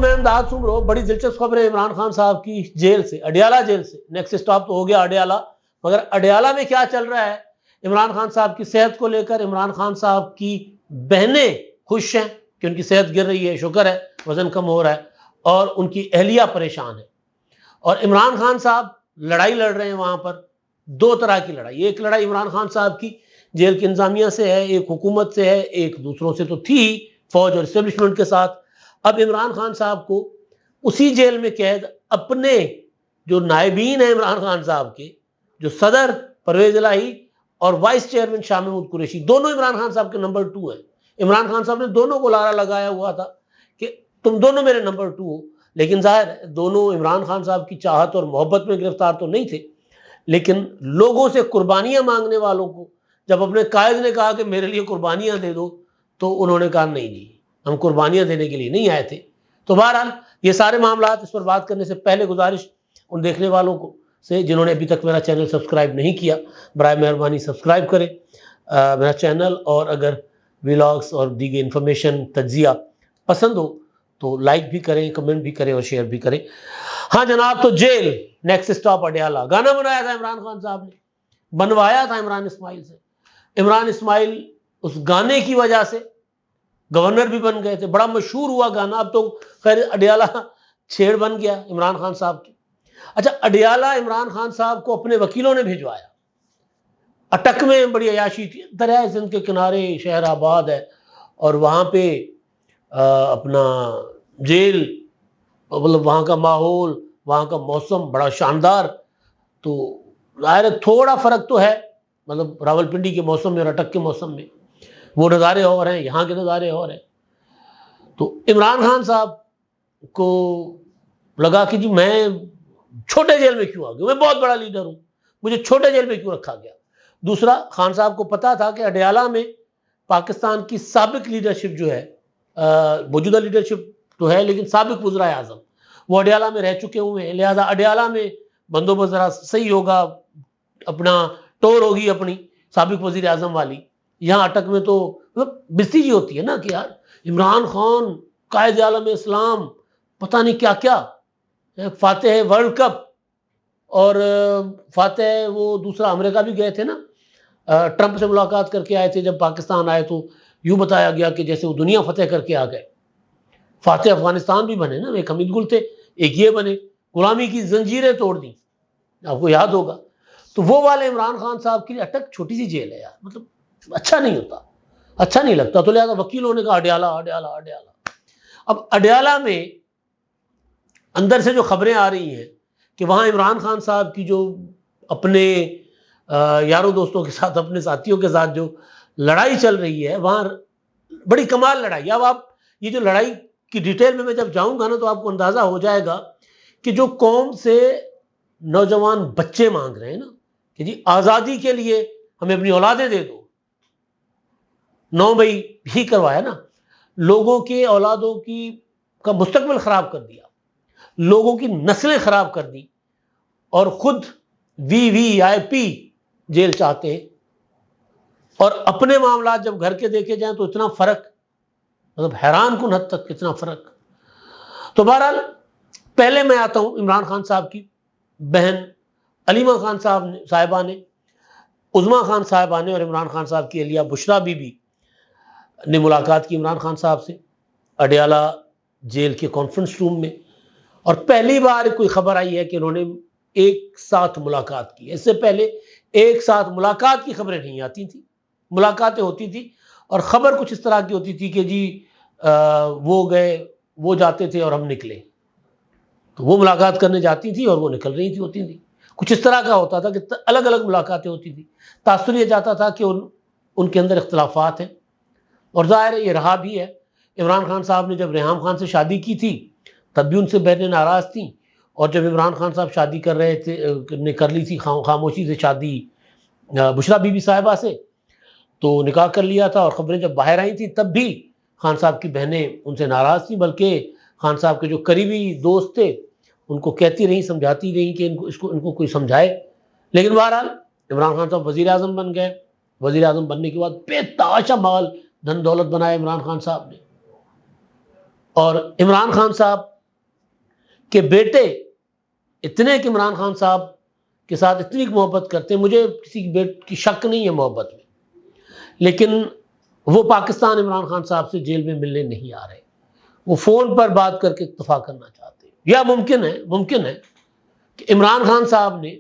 میں امداد سمرو بڑی دلچسپ خبر ہے عمران خان صاحب کی جیل سے، اڈیالہ جیل سے۔ نیکسٹ سٹاپ تو ہو گیا اڈیالہ، مگر اڈیالہ میں کیا چل رہا ہے؟ عمران خان صاحب کی صحت کو لے کر عمران خان صاحب کی بہنیں خوش ہیں کہ ان کی صحت گر رہی ہے، شکر ہے، وزن کم ہو رہا ہے، اور ان کی اہلیہ پریشان ہے۔ اور عمران خان صاحب لڑائی لڑ رہے ہیں وہاں پر، دو طرح کی لڑائی۔ ایک لڑائی عمران خان صاحب کی جیل کی انتظامیہ سے ہے، ایک حکومت سے ہے، ایک دوسروں سے تو تھی فوج اور اسٹیبلشمنٹ کے ساتھ۔ اب عمران خان صاحب کو اسی جیل میں قید اپنے جو نائبین ہیں عمران خان صاحب کے، جو صدر پرویز الہی اور وائس چیئرمین شاہ محمود قریشی، دونوں عمران خان صاحب کے نمبر 2 ہیں۔ عمران خان صاحب نے دونوں کو لارا لگایا ہوا تھا کہ تم دونوں میرے نمبر 2 ہو، لیکن ظاہر ہے دونوں عمران خان صاحب کی چاہت اور محبت میں گرفتار تو نہیں تھے، لیکن لوگوں سے قربانیاں مانگنے والوں کو جب اپنے قائد نے کہا کہ میرے لیے قربانیاں دے دو، تو انہوں نے کہا نہیں جی، ہم قربانیاں دینے کے لیے نہیں آئے تھے۔ تو بہرحال یہ سارے معاملات، اس پر بات کرنے سے پہلے گزارش ان دیکھنے والوں کو سے جنہوں نے ابھی تک میرا چینل سبسکرائب نہیں کیا، برائے مہربانی سبسکرائب کریں میرا چینل، اور اگر ویلاگس اور دیگر انفارمیشن تجزیہ پسند ہو تو لائک بھی کریں، کمنٹ بھی کریں اور شیئر بھی کریں۔ ہاں جناب، تو جیل نیکسٹ سٹاپ اڈیالہ، گانا بنایا تھا عمران خان صاحب نے، بنوایا تھا عمران اسماعیل سے۔ عمران اسماعیل اس گانے کی وجہ سے گورنر بھی بن گئے تھے، بڑا مشہور ہوا گانا۔ اب تو خیر اڈیالہ چھیڑ بن گیا عمران خان صاحب کی۔ اچھا، اڈیالہ عمران خان صاحب کو اپنے وکیلوں نے بھیجوایا۔ اٹک میں بڑی عیاشی تھی، دریائے سندھ کے کنارے شہر آباد ہے، اور وہاں پہ اپنا جیل، مطلب وہاں کا ماحول، وہاں کا موسم بڑا شاندار۔ تو ظاہر ہے تھوڑا فرق تو ہے، مطلب راولپنڈی کے موسم میں اور اٹک کے موسم میں، وہ نظارے اور ہیں، یہاں کے نظارے اور ہیں۔ تو عمران خان صاحب کو لگا کہ جی میں چھوٹے جیل میں کیوں آ گیا، میں بہت بڑا لیڈر ہوں، مجھے چھوٹے جیل میں کیوں رکھا گیا۔ دوسرا، خان صاحب کو پتا تھا کہ اڈیالہ میں پاکستان کی سابق لیڈرشپ جو ہے، موجودہ لیڈرشپ تو ہے لیکن سابق وزراء اعظم وہ اڈیالہ میں رہ چکے ہوئے ہیں، لہذا اڈیالہ میں بندوبست ذرا صحیح ہوگا، اپنا ٹور ہوگی اپنی سابق وزیر اعظم والی۔ یہاں اٹک میں تو مطلب بستی جی ہوتی ہے نا کہ یار عمران خان قائد عالم اسلام، پتہ نہیں کیا کیا، فاتح ورلڈ کپ، اور فاتح وہ دوسرا امریکہ بھی گئے تھے نا، ٹرمپ سے ملاقات کر کے آئے تھے۔ جب پاکستان آئے تو یوں بتایا گیا کہ جیسے وہ دنیا فتح کر کے آ گئے۔ فاتح افغانستان بھی بنے نا، ایک حمید گل تھے، ایک یہ بنے، غلامی کی زنجیریں توڑ دی، آپ کو یاد ہوگا۔ تو وہ والے عمران خان صاحب کے لیے اٹک چھوٹی سی جیل ہے یار، مطلب اچھا نہیں ہوتا، اچھا نہیں لگتا، تو لہٰذا وکیلوں نے کہا اڈیالہ اڈیالہ اڈیالہ۔ اب اڈیالہ میں اندر سے جو خبریں آ رہی ہیں کہ وہاں عمران خان صاحب کی جو اپنے یاروں دوستوں کے ساتھ، اپنے ساتھیوں کے ساتھ جو لڑائی چل رہی ہے، وہاں بڑی کمال لڑائی۔ اب آپ یہ جو لڑائی کی ڈیٹیل میں جب جاؤں گا نا تو آپ کو اندازہ ہو جائے گا کہ جو قوم سے نوجوان بچے مانگ رہے ہیں نا کہ جی آزادی کے لیے ہمیں اپنی اولادیں دے دو، 9 مئی بھی کروایا نا، لوگوں کے اولادوں کا مستقبل خراب کر دیا، لوگوں کی نسلیں خراب کر دی، اور خود VVIP جیل چاہتے ہیں، اور اپنے معاملات جب گھر کے دیکھے جائیں تو اتنا فرق، مطلب حیران کن حد تک کتنا فرق۔ تو بہرحال پہلے میں آتا ہوں عمران خان صاحب کی بہن علیمہ خان صاحبہ نے، عظمیٰ خان صاحبہ نے، اور عمران خان صاحب کی اہلیہ بشریٰ بی بی نے ملاقات کی عمران خان صاحب سے اڈیالہ جیل کے کانفرنس روم میں، اور پہلی بار کوئی خبر آئی ہے کہ انہوں نے ایک ساتھ ملاقات کی۔ اس سے پہلے ایک ساتھ ملاقات کی خبریں نہیں آتی تھیں، ملاقاتیں ہوتی تھیں اور خبر کچھ اس طرح کی ہوتی تھی کہ جی وہ گئے، وہ جاتے تھے اور ہم نکلے، تو وہ ملاقات کرنے جاتی تھی اور وہ نکل رہی تھی، ہوتی تھی، کچھ اس طرح کا ہوتا تھا کہ الگ الگ ملاقاتیں ہوتی تھی۔ تاثر یہ جاتا تھا کہ ان کے اندر اختلافات ہیں، اور ظاہر ہے یہ رہا بھی ہے۔ عمران خان صاحب نے جب ریحام خان سے شادی کی تھی تب بھی ان سے بہنیں ناراض تھیں، اور جب عمران خان صاحب شادی کر رہے تھے، نے کر لی تھی خاموشی سے شادی بشریٰ بی بی صاحبہ سے، تو نکاح کر لیا تھا، اور خبریں جب باہر آئی تھیں تب بھی خان صاحب کی بہنیں ان سے ناراض تھیں، بلکہ خان صاحب کے جو قریبی دوست تھے ان کو کہتی رہیں، سمجھاتی رہیں کہ ان کو کوئی سمجھائے۔ لیکن بہرحال عمران خان صاحب وزیر اعظم بن گئے، وزیر اعظم بننے کے بعد بے تحاشا مال دھن دولت بنایا عمران خان صاحب نے، اور عمران خان صاحب کہ بیٹے اتنے کہ عمران خان صاحب کے ساتھ اتنی محبت کرتے ہیں، مجھے کسی کی شک نہیں ہے محبت میں، لیکن وہ پاکستان عمران خان صاحب سے جیل میں ملنے نہیں آ رہے، وہ فون پر بات کر کے اتفاق کرنا چاہتے ہیں۔ یا ممکن ہے کہ عمران خان صاحب نے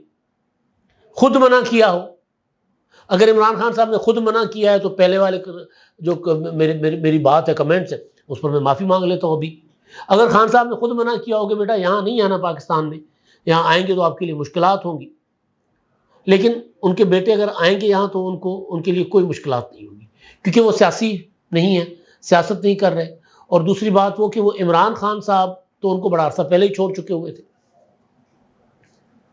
خود منع کیا ہو۔ اگر عمران خان صاحب نے خود منع کیا ہے تو پہلے والے جو میری بات ہے کمنٹس ہے اس پر میں معافی مانگ لیتا ہوں ابھی۔ اگر خان صاحب نے خود منع کیا ہو کہ بیٹا یہاں نہیں آنا پاکستان میں، یہاں آئیں گے تو آپ کے لیے مشکلات ہوں گی، لیکن ان کے بیٹے اگر آئیں گے یہاں تو ان کے لیے کوئی مشکلات نہیں ہوگی، کیونکہ وہ سیاسی نہیں ہے، سیاست نہیں کر رہے۔ اور دوسری بات وہ کہ وہ عمران خان صاحب تو ان کو بڑا عرصہ پہلے ہی چھوڑ چکے ہوئے تھے،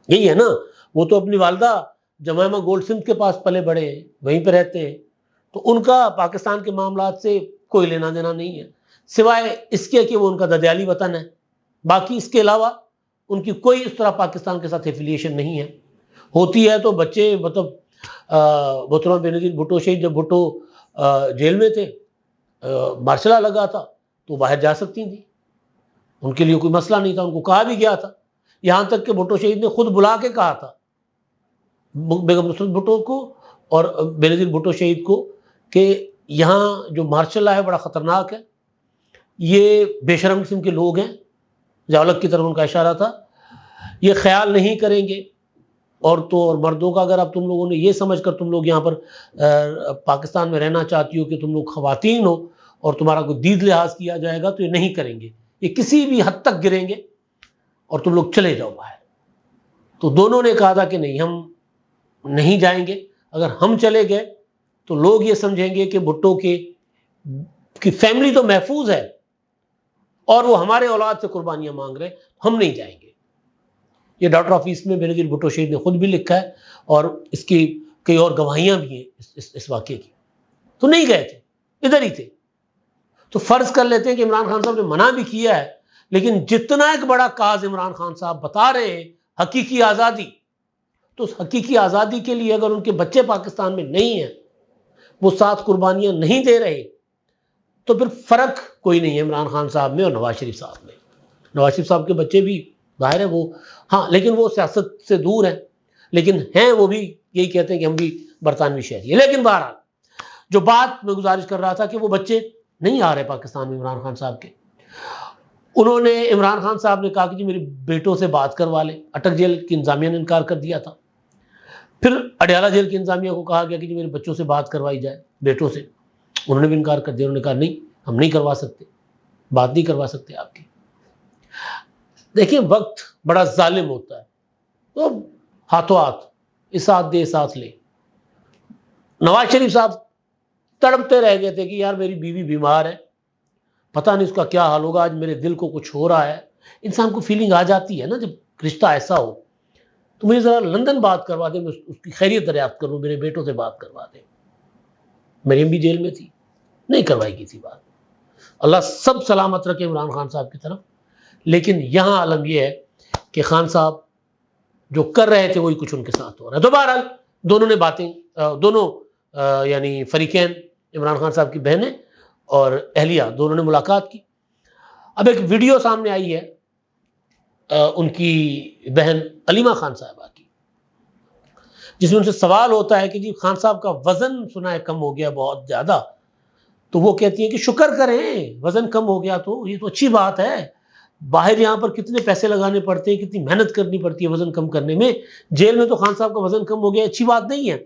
یہی ہے نا، وہ تو اپنی والدہ جمائمہ گولڈ سمتھ کے پاس پلے بڑے ہیں، وہیں پہ رہتے ہیں، تو ان کا پاکستان کے معاملات سے کوئی لینا دینا نہیں ہے، سوائے اس کے کہ وہ ان کا ددیالی وطن ہے۔ باقی اس کے علاوہ ان کی کوئی اس طرح پاکستان کے ساتھ ایفیلیشن نہیں ہے، ہوتی ہے تو بچے مطلب محترم بینظیر بھٹو شہید جب بھٹو جیل میں تھے، مارشل لا لگا تھا تو باہر جا سکتی تھیں، ان کے لیے کوئی مسئلہ نہیں تھا، ان کو کہا بھی گیا تھا، یہاں تک کہ بھٹو شہید نے خود بلا کے کہا تھا بیگم نصرت بھٹو کو اور بینظیر بھٹو شہید کو کہ یہاں جو مارشل لا ہے بڑا خطرناک ہے، یہ بے شرم قسم کے لوگ ہیں، جاولک کی طرف ان کا اشارہ تھا، یہ خیال نہیں کریں گے عورتوں اور مردوں کا، اگر اب تم لوگوں نے یہ سمجھ کر تم لوگ یہاں پر پاکستان میں رہنا چاہتی ہو کہ تم لوگ خواتین ہو اور تمہارا کوئی دید لحاظ کیا جائے گا تو یہ نہیں کریں گے، یہ کسی بھی حد تک گریں گے اور تم لوگ چلے جاؤ باہر۔ تو دونوں نے کہا تھا کہ نہیں، ہم نہیں جائیں گے، اگر ہم چلے گئے تو لوگ یہ سمجھیں گے کہ بھٹو کی فیملی تو محفوظ ہے اور وہ ہمارے اولاد سے قربانیاں مانگ رہے، ہم نہیں جائیں گے۔ یہ ڈاکٹر آفس میں بینظیر بھٹو شہید نے خود بھی لکھا ہے اور اس کی کئی اور گواہیاں بھی ہیں اس واقعے کی، تو نہیں گئے تھے، ادھر ہی تھے۔ تو فرض کر لیتے ہیں کہ عمران خان صاحب نے منع بھی کیا ہے، لیکن جتنا ایک بڑا کاز عمران خان صاحب بتا رہے ہیں حقیقی آزادی، تو اس حقیقی آزادی کے لیے اگر ان کے بچے پاکستان میں نہیں ہیں، وہ ساتھ قربانیاں نہیں دے رہے، تو پھر فرق کوئی نہیں ہے عمران خان صاحب میں اور نواز شریف صاحب میں۔ نواز شریف صاحب کے بچے بھی ظاہر ہے وہ ہاں، لیکن وہ سیاست سے دور ہیں، لیکن ہیں وہ بھی یہی کہتے ہیں کہ ہم بھی برطانوی شہری ہیں۔ لیکن بہرحال جو بات میں گزارش کر رہا تھا کہ وہ بچے نہیں آ رہے پاکستان میں عمران خان صاحب کے، انہوں نے عمران خان صاحب نے کہا کہ جی میرے بیٹوں سے بات کروا لیں، اٹک جیل کی انتظامیہ نے انکار کر دیا تھا، پھر اڈیالہ جیل کی انتظامیہ کو کہا گیا کہ جی میرے بچوں سے بات کروائی جائے، بیٹوں سے، انہوں نے بھی انکار کر دیا، انہوں نے کہا نہیں ہم نہیں کروا سکتے، بات نہیں کروا سکتے آپ کی۔ دیکھیں وقت بڑا ظالم ہوتا ہے، تو ہاتھوں ہاتھ اس ہاتھ دے اس ہاتھ لے۔ نواز شریف صاحب تڑپتے رہ گئے تھے کہ یار میری بیوی بیمار ہے، پتہ نہیں اس کا کیا حال ہوگا، آج میرے دل کو کچھ ہو رہا ہے۔ انسان کو فیلنگ آ جاتی ہے نا جب رشتہ ایسا ہو، تو مجھے ذرا لندن بات کروا دیں، میں اس کی خیریت دریافت کروں، میرے بیٹوں سے بات کروا دیں۔ مریم بھی جیل میں تھی، نہیں کروائی گئی تھی بات۔ اللہ سب سلامت رکھے عمران خان صاحب کی طرف، لیکن یہاں عالم یہ ہے کہ خان صاحب جو کر رہے تھے وہی کچھ ان کے ساتھ ہو رہا ہے۔ تو بہرحال دونوں نے باتیں، دونوں یعنی فریقین، عمران خان صاحب کی بہنیں اور اہلیہ، دونوں نے ملاقات کی۔ اب ایک ویڈیو سامنے آئی ہے ان کی بہن علیمہ خان صاحبہ کی، جس میں ان سے سوال ہوتا ہے کہ جی خان صاحب کا وزن سنا ہے کم ہو گیا بہت زیادہ، تو وہ کہتی ہیں کہ شکر کریں، وزن کم ہو گیا تو یہ تو اچھی بات ہے، باہر یہاں پر کتنے پیسے لگانے پڑتے ہیں، کتنی محنت کرنی پڑتی ہے وزن کم کرنے میں، جیل میں تو خان صاحب کا وزن کم ہو گیا، اچھی بات نہیں ہے،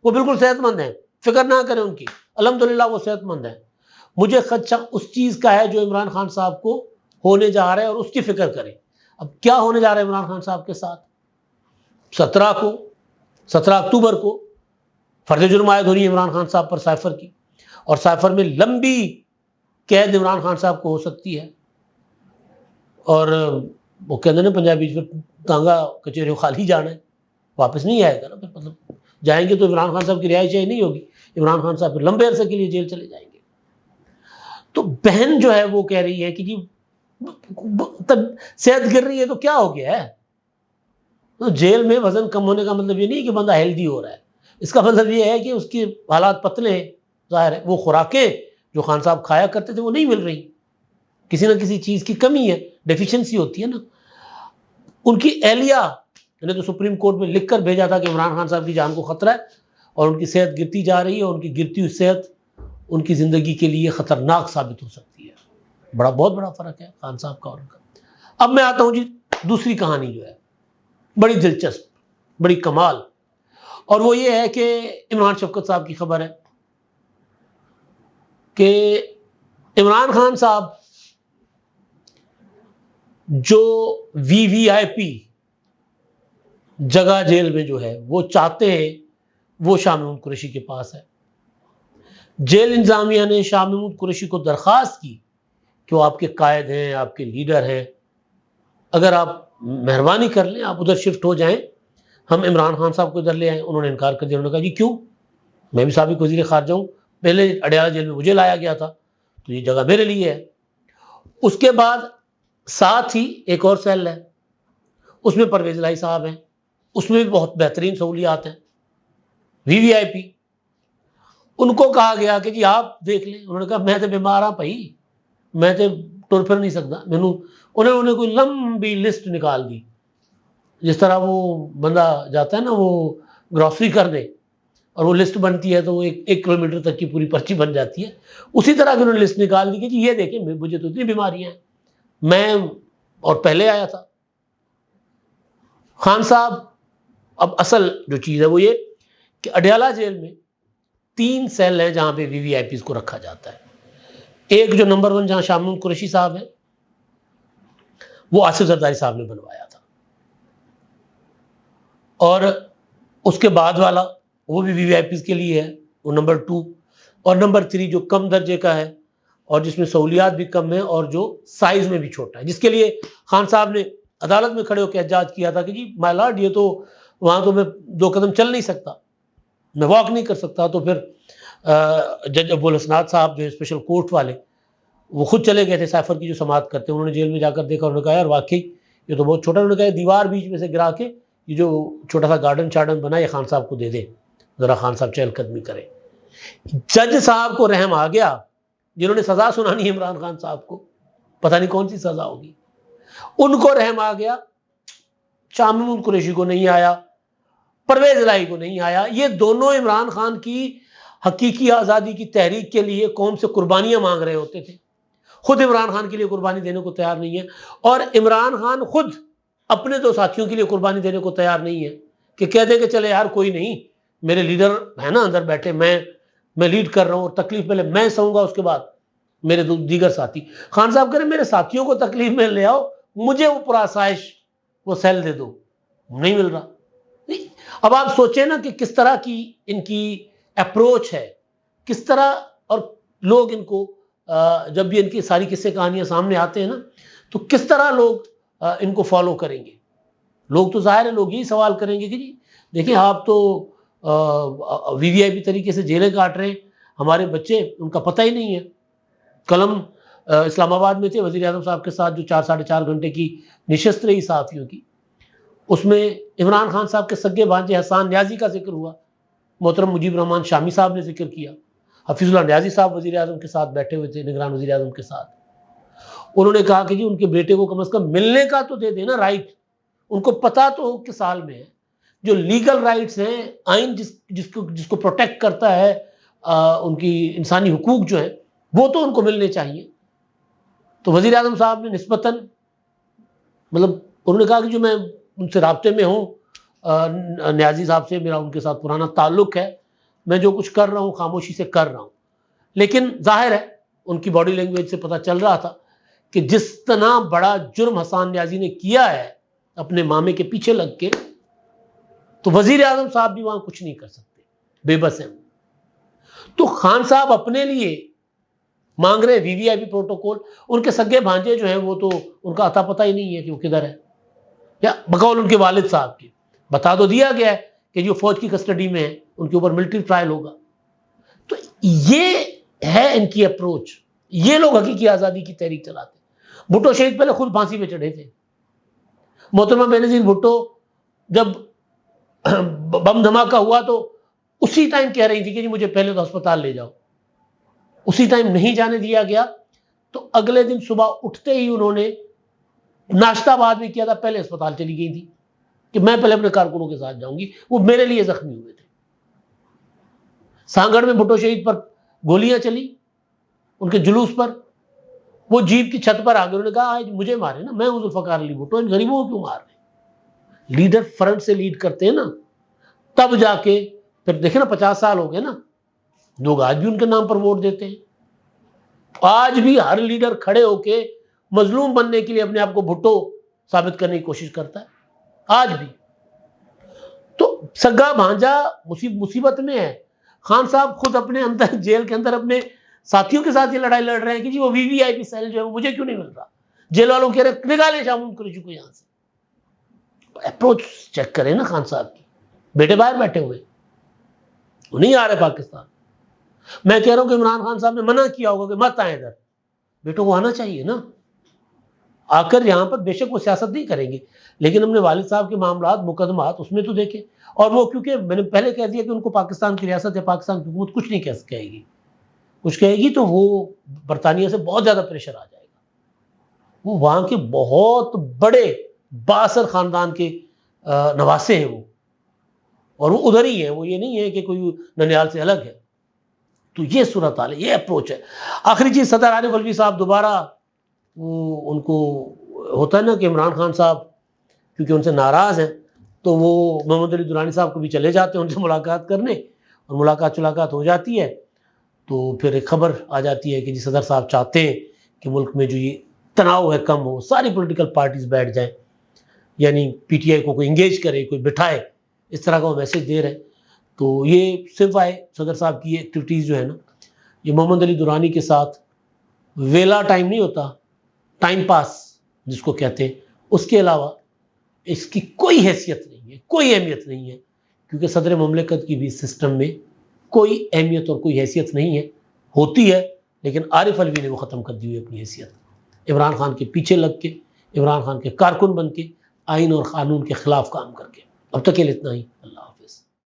وہ بالکل صحت مند ہیں، فکر نہ کریں ان کی، الحمدللہ وہ صحت مند ہیں۔ مجھے خدشہ اس چیز کا ہے جو عمران خان صاحب کو ہونے جا رہا ہے اور اس کی فکر کریں۔ اب کیا ہونے جا رہا ہے عمران خان صاحب کے ساتھ؟ 17 اکتوبر کو فرد جرم عائد ہونی ہے عمران خان صاحب پر سائفر کی، اور سائفر میں لمبی قید عمران خان صاحب کو ہو سکتی ہے، اور وہ کہتے ہیں نا پنجابی پھر تانگا کچہری خالی جانا ہے، واپس نہیں آئے گا نا، پھر مطلب جائیں گے تو عمران خان صاحب کی رہائش نہیں ہوگی، عمران خان صاحب پھر لمبے عرصے کے لیے جیل چلے جائیں گے۔ تو بہن جو ہے وہ کہہ رہی ہے کہ جی صحت گر رہی ہے تو کیا ہو گیا ہے؟ تو جیل میں وزن کم ہونے کا مطلب یہ نہیں کہ بندہ ہیلدی ہو رہا ہے، اس کا مطلب یہ ہے کہ اس کے حالات پتلے ہیں، ظاہر ہے وہ خوراکیں جو خان صاحب کھایا کرتے تھے وہ نہیں مل رہی، کسی نہ کسی چیز کی کمی ہے، ڈیفیشنسی ہوتی ہے نا۔ ان کی اہلیہ نے تو سپریم کورٹ میں لکھ کر بھیجا تھا کہ عمران خان صاحب کی جان کو خطرہ ہے اور ان کی صحت گرتی جا رہی ہے، اور ان کی گرتی ہوئی صحت ان کی زندگی کے لیے خطرناک ثابت ہو سکتی ہے۔ بہت بڑا فرق ہے خان صاحب کا اور ان کا۔ اب میں آتا ہوں جی دوسری کہانی جو ہے بڑی دلچسپ، بڑی کمال، اور وہ یہ ہے کہ عمران شفقت صاحب کی خبر ہے کہ عمران خان صاحب جو وی وی آئی پی جگہ جیل میں جو ہے وہ چاہتے ہیں وہ شاہ محمود قریشی کے پاس ہے۔ جیل انتظامیہ نے شاہ محمود قریشی کو درخواست کی کہ وہ آپ کے قائد ہیں، آپ کے لیڈر ہیں، اگر آپ مہربانی کر لیں آپ ادھر شفٹ ہو جائیں، ہم عمران خان صاحب کو ادھر لے آئیں۔ انہوں نے انکار کر دیا، انہوں نے کہا جی کیوں، میں بھی سابق وزیر خارجہ ہوں، پہلے اڈیالہ جیل میں مجھے لایا گیا تھا تو یہ جگہ میرے لیے ہے۔ اس کے بعد ساتھ ہی ایک اور سیل ہے، اس میں پرویز الہی صاحب ہیں، اس میں بھی بہت بہترین سہولیات ہیں، وی وی آئی پی۔ ان کو کہا گیا کہ جی آپ دیکھ لیں۔ انہوں نے کہا میں تو بیمار ہوں بھائی، میں تو ٹر پھر نہیں سکتا۔ انہوں نے کوئی لمبی لسٹ نکال دی، جس طرح وہ بندہ جاتا ہے نا وہ گروسری کرنے اور وہ لسٹ بنتی ہے تو وہ ایک کلومیٹر تک کی پوری پرچی بن جاتی ہے، اسی طرح کی انہوں نے لسٹ نکال دی کہ جی یہ دیکھیں مجھے تو اتنی بیماریاں ہیں، میں اور پہلے آیا تھا۔ خان صاحب اب اصل جو چیز ہے وہ یہ کہ اڈیالہ جیل میں 3 سیل ہیں جہاں پہ وی وی آئی پیز کو رکھا جاتا ہے۔ ایک جو نمبر 1 جہاں شاہ محمود قریشی صاحب ہیں وہ آصف زرداری صاحب نے بنوایا تھا، اور اس کے بعد والا وہ بھی وی وی آئی پیز کے لیے ہے، وہ نمبر 2، اور نمبر 3 جو کم درجے کا ہے اور جس میں سہولیات بھی کم ہیں اور جو سائز میں بھی چھوٹا ہے، جس کے لیے خان صاحب نے عدالت میں کھڑے ہو کے احتجاج کیا تھا کہ جی مائی لارڈ یہ تو وہاں تو میں 2 قدم چل نہیں سکتا، میں واک نہیں کر سکتا۔ تو پھر جج ابو الحسنات صاحب جو اسپیشل کورٹ والے وہ خود چلے گئے تھے سیفر کی جو سماعت کرتے ہیں، انہوں نے جیل میں جا کر دیکھا، انہوں نے کہا یار واقعی یہ تو بہت چھوٹا، انہوں نے کہا دیوار بیچ میں سے گرا کے یہ جو چھوٹا سا گارڈن چارڈن بنا یہ خان صاحب کو دے دیں، ذرا خان صاحب چہل قدمی کریں۔ جج صاحب کو رحم آ گیا، جنہوں نے سزا سنانی ہے عمران خان صاحب کو، پتہ نہیں کون سی سزا ہوگی، ان کو رحم آ گیا، شاہ محمود قریشی کو نہیں آیا، پرویز الہی کو نہیں آیا۔ یہ دونوں عمران خان کی حقیقی آزادی کی تحریک کے لیے قوم سے قربانیاں مانگ رہے ہوتے تھے، خود عمران خان کے لیے قربانی دینے کو تیار نہیں ہے، اور عمران خان خود اپنے 2 ساتھیوں کے لیے قربانی دینے کو تیار نہیں ہے کہ کہہ دے کہ چلے یار کوئی نہیں، میرے لیڈر ہے نا اندر بیٹھے، میں لیڈ کر رہا ہوں اور تکلیف پہلے میں سہوں گا، اس کے بعد میرے دیگر ساتھی۔ خان صاحب کہہ رہے میرے ساتھیوں کو تکلیف میں لے آؤ، مجھے وہ پرآسائش وہ سیل دے دو، نہیں مل رہا۔ اب آپ سوچیں نا کہ کس طرح کی ان کی اپروچ ہے، کس طرح، اور لوگ ان کو جب بھی ان کی ساری قصے کہانیاں سامنے آتے ہیں نا تو کس طرح لوگ ان کو فالو کریں گے۔ لوگ تو ظاہر ہے لوگ یہی سوال کریں گے کہ جی دیکھیں آپ تو وی وی آئی پی طریقے سے جیلیں کاٹ رہے ہیں، ہمارے بچے ان کا پتہ ہی نہیں ہے۔ کلم اسلام آباد میں تھے وزیر اعظم صاحب کے ساتھ جو 4-4.5 گھنٹے کی نشست رہی صحافیوں کی، اس میں عمران خان صاحب کے سگے بھانجے حسان نیازی کا ذکر ہوا، محترم مجیب الرحمان شامی صاحب نے ذکر کیا، حفیظ اللہ نیازی صاحب وزیر اعظم کے ساتھ بیٹھے ہوئے تھے، نگران وزیر اعظم کے ساتھ۔ انہوں نے کہا کہ جی ان کے بیٹے کو کم از کم ملنے کا تو دے دینا رائٹ، ان کو پتا تو کس سال میں ہے، جو لیگل رائٹس ہیں، آئین جس کو پروٹیکٹ کرتا ہے ان کی انسانی حقوق جو ہیں وہ تو ان کو ملنے چاہیے۔ تو وزیر اعظم صاحب نے نسبتاً مطلب انہوں نے کہا کہ جو میں ان سے رابطے میں ہوں، نیازی صاحب سے میرا ان کے ساتھ پرانا تعلق ہے، میں جو کچھ کر رہا ہوں خاموشی سے کر رہا ہوں، لیکن ظاہر ہے ان کی باڈی لینگویج سے پتہ چل رہا تھا کہ جس طرح بڑا جرم حسان نیازی نے کیا ہے اپنے مامے کے پیچھے لگ کے، تو وزیر اعظم صاحب بھی وہاں کچھ نہیں کر سکتے، بے بس ہیں۔ تو خان صاحب اپنے لیے مانگ رہے وی وی آئی پی پروٹوکول، ان کے سگے بھانجے جو ہیں وہ تو ان کا اتا پتہ ہی نہیں ہے کہ وہ کدھر ہے، یا بقول ان کے والد صاحب کے بتا تو دیا گیا ہے کہ جو فوج کی کسٹڈی میں ہے ان کے اوپر ملٹری ٹرائل ہوگا۔ تو یہ ہے ان کی اپروچ، یہ لوگ حقیقی آزادی کی تحریک چلاتے ہیں۔ بھٹو شہید پہلے خود پھانسی پہ چڑھے تھے، محترمہ بینظیر بھٹو جب بم دھماکہ ہوا تو اسی ٹائم کہہ رہی تھی کہ جی مجھے پہلے تو ہسپتال لے جاؤ، اسی ٹائم نہیں جانے دیا گیا، تو اگلے دن صبح اٹھتے ہی انہوں نے ناشتہ بعد میں کیا تھا، پہلے اسپتال چلی گئی تھی کہ میں پہلے اپنے کارکنوں کے ساتھ جاؤں گی، وہ میرے لیے زخمی ہوئے تھے۔ سانگڑ میں بھٹو شہید پر گولیاں چلی ان کے جلوس پر، وہ جیپ کی چھت پر آ گئے، انہوں نے کہا آج مجھے مارے نا، میں ہوں ذوالفقار علی بھٹو، ان غریبوں کو کیوں مار رہے ہیں؟ لیڈر فرنٹ سے لیڈ کرتے ہیں نا، تب جا کے پھر دیکھیں نا 50 سال ہو گئے نا، لوگ آج بھی ان کے نام پر ووٹ دیتے ہیں۔ آج بھی ہر لیڈر کھڑے ہو کے مظلوم بننے کے لیے اپنے آپ کو بھٹو ثابت کرنے کی کوشش کرتا ہے، آج بھی۔ تو سگا بھانجا مصیبت میں ہے۔ خان صاحب خود اپنے اندر جیل کے اندر اپنے ساتھیوں کے ساتھ یہ لڑائی لڑ رہے ہیں کہ جی وہ وی وی آئی پی سیل جو ہے وہ مجھے کیوں نہیں مل رہا، جیل والوں کہہ رہے نکالیں شاہ قریشی کو یہاں سے۔ اپروچ چیک کریں نا خان صاحب کی، بیٹے باہر بیٹھے ہوئے، وہ نہیں آ رہے پاکستان۔ میں کہہ رہا ہوں کہ عمران خان صاحب نے منع کیا ہوگا کہ مت آئیں ادھر، بیٹوں کو آنا چاہیے نا، آ کر یہاں پر بے شک وہ سیاست نہیں کریں گے، لیکن ہم نے والد صاحب کے معاملات مقدمات اس میں تو دیکھے، اور وہ کیونکہ میں نے پہلے کہہ دیا کہ ان کو پاکستان کی ریاست یا پاکستان کی حکومت کچھ نہیں کہے گی، کچھ کہے گی تو وہ برطانیہ سے بہت زیادہ پریشر آ جائے گا۔ وہ وہاں کے بہت بڑے بااثر خاندان کے نواسے ہیں وہ، اور وہ ادھر ہی ہیں، وہ یہ نہیں ہے کہ کوئی ننیال سے الگ ہے۔ تو یہ صورتحال ہے، یہ اپروچ ہے۔ آخری چیز، صدر عارف علوی صاحب دوبارہ ان کو ہوتا ہے نا کہ عمران خان صاحب کیونکہ ان سے ناراض ہیں تو وہ محمد علی درانی صاحب کو بھی چلے جاتے ہیں ان سے ملاقات کرنے، اور ملاقات ہو جاتی ہے تو پھر ایک خبر آ جاتی ہے کہ جی صدر صاحب چاہتے ہیں کہ ملک میں جو یہ تناؤ ہے کم ہو، ساری پولیٹیکل پارٹیز بیٹھ جائیں، یعنی پی ٹی آئی کو کوئی انگیج کرے، کوئی بٹھائے، اس طرح کا وہ میسج دے رہے ہیں۔ تو یہ صرف آئے صدر صاحب کی ایکٹیویٹیز جو ہے نا، یہ محمد علی درانی کے ساتھ ویلا ٹائم نہیں ہوتا، ٹائم پاس جس کو کہتے ہیں، اس کے علاوہ اس کی کوئی حیثیت نہیں ہے، کوئی اہمیت نہیں ہے، کیونکہ صدر مملکت کی بھی سسٹم میں کوئی اہمیت اور کوئی حیثیت نہیں ہے، ہوتی ہے لیکن عارف علوی نے وہ ختم کر دی ہوئی اپنی حیثیت، عمران خان کے پیچھے لگ کے، عمران خان کے کارکن بن کے، آئین اور قانون کے خلاف کام کر کے۔ اب تک کے لیے اتنا ہی، اللہ حافظ۔